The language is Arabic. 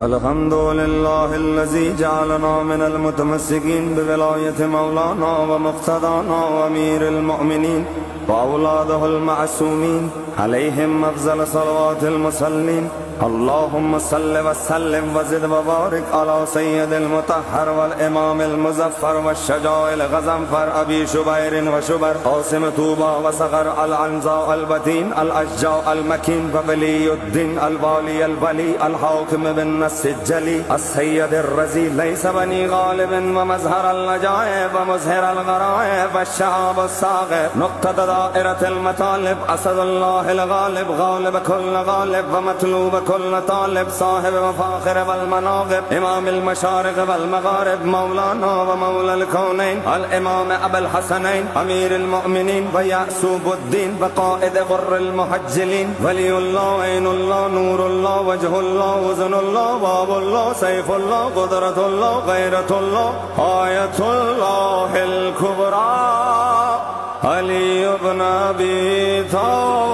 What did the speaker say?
الحمد لله الذي جعلنا من المتمسكين بولاية مولانا ومقتدانا وأمير المؤمنين وأولاده المعصومين عليهم أفضل صلوات المصلين. اللهم صل وسلم وزد وبارك على سيد المطهر والإمام المزفر والشجاع الغزنفر أبي شبير وشبر قاسم طوبى وصغر العنزاء البتين الأشجاع المكين وولي الدين الوالي الولي الحاكم بالنص الجلي السيد الرزي ليس بني غالب ومظهر اللجائب ومظهر الغرائب والشعب الصاغر نقطة دائرة المطالب أسد الله الغالب غالب كل غالب ومطلوب كل طالب صاحب مفاخر والمناقب إمام المشارق والمغارب مولانا ومولى الكونين الإمام أبا الحسنين أمير المؤمنين ويعسوب الدين وقائد غر المحجلين ولي الله عين الله نور الله وجه الله وزن الله باب الله سيف الله قدرة الله غيرة الله آية الله الكبرى علي بن أبي طالب